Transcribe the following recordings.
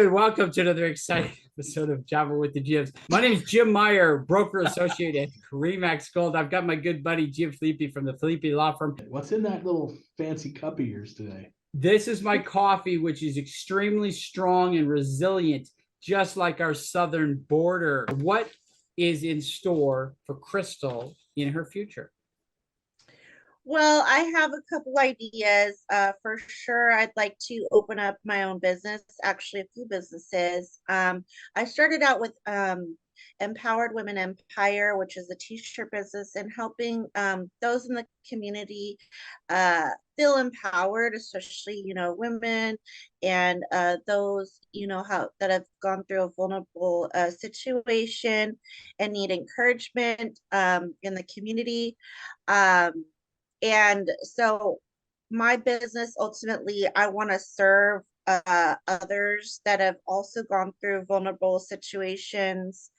gentlemen, welcome to another exciting episode of Java with the Jibs. My name is Jim Meyer, broker associate at Remax Gold. I've got my good buddy Jim Felipe from the Felipe Law Firm. What's in that little fancy cup of yours today? This is my coffee, which is extremely strong and resilient, just like our southern border. What is in store for Crystal in her future? Well, I have a couple ideas. For sure, I'd like to open up my own business, actually, a few businesses. I started out with Empowered Women Empire, which is a t-shirt business, and helping those in the community feel empowered, especially, women and those, that have gone through a vulnerable situation and need encouragement in the community. And so my business, ultimately, I want to serve others that have also gone through vulnerable situations,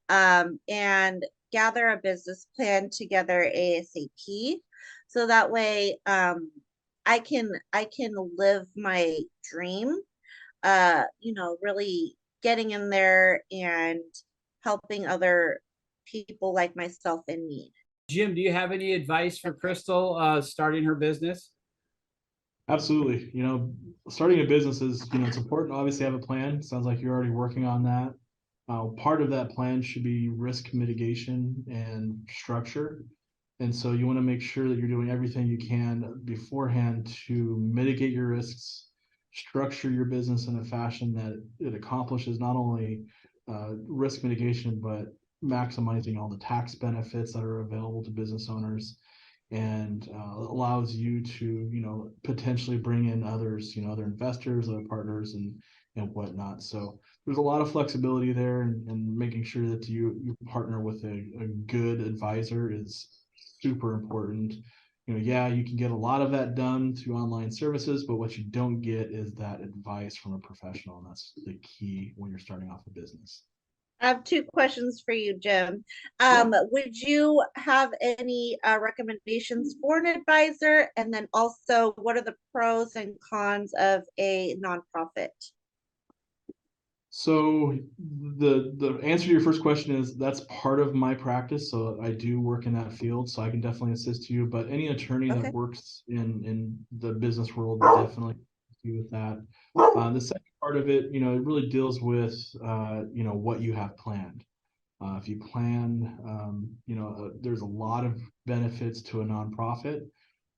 and gather a business plan together ASAP. So that way I can live my dream, really getting in there and helping other people like myself in need. Jim, do you have any advice for Crystal starting her business? Absolutely. Starting a business is, it's important to obviously have a plan. Sounds like you're already working on that. Part of that plan should be risk mitigation and structure. And so you want to make sure that you're doing everything you can beforehand to mitigate your risks, structure your business in a fashion that it accomplishes not only risk mitigation, but maximizing all the tax benefits that are available to business owners, and allows you to potentially bring in others, other investors, other partners, and whatnot. So there's a lot of flexibility there, and making sure that you partner with a good advisor is super important. Yeah, you can get a lot of that done through online services, but what you don't get is that advice from a professional, and that's the key when you're starting off a business. I have two questions for you, Jim. Would you have any recommendations for an advisor? And then also, what are the pros and cons of a nonprofit? So the answer to your first question is that's part of my practice. So I do work in that field, so I can definitely assist you. But any attorney that works in the business world will definitely assist you with that. The second part of it, it really deals with what you have planned. If you plan, there's a lot of benefits to a nonprofit.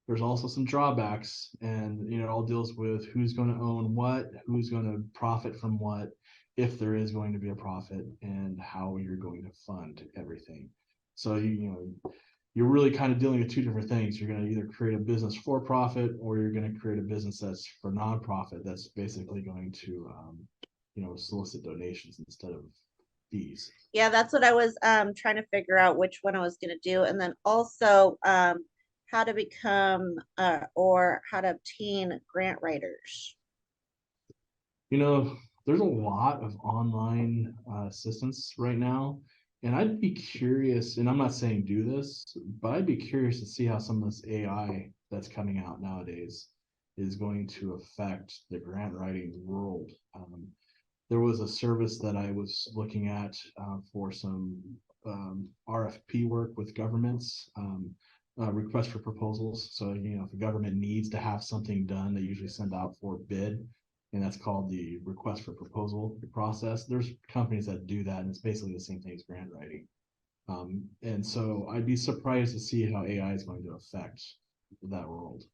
There's also some drawbacks, and it all deals with who's going to own what, who's going to profit from what, if there is going to be a profit, and how you're going to fund everything. So you're really kind of dealing with two different things. You're going to either create a business for profit, or you're going to create a business that's for nonprofit, that's basically going to solicit donations instead of fees. Yeah, that's what I was trying to figure out, which one I was going to do. And then also how to become or how to obtain grant writers. There's a lot of online assistance right now, and I'd be curious, and I'm not saying do this, but I'd be curious to see how some of this AI that's coming out nowadays is going to affect the grant writing world. There was a service that I was looking at for some RFP work with governments, request for proposals. So, if the government needs to have something done, they usually send out for bid, and that's called the request for proposal process. There's companies that do that, and it's basically the same thing as grant writing. And so I'd be surprised to see how AI is going to affect that world.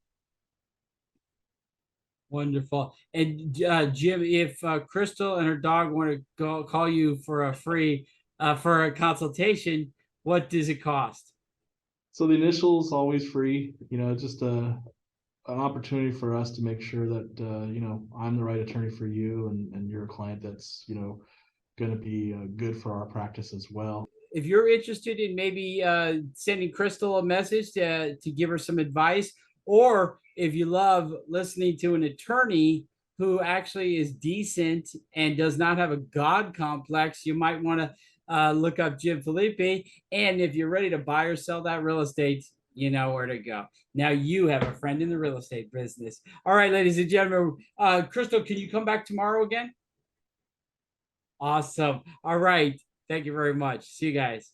Wonderful. And Jim, if Crystal and her dog want to call you for a free for a consultation, what does it cost? So the initial is always free. Just an opportunity for us to make sure that I'm the right attorney for you, and you're a client that's going to be good for our practice as well. If you're interested in maybe sending Crystal a message to give her some advice, or if you love listening to an attorney who actually is decent and does not have a God complex, you might want to look up Jim Felipe. And if you're ready to buy or sell that real estate, you know where to go. Now you have a friend in the real estate business. All right, ladies and gentlemen. Crystal, can you come back tomorrow again? Awesome. All right. Thank you very much. See you guys.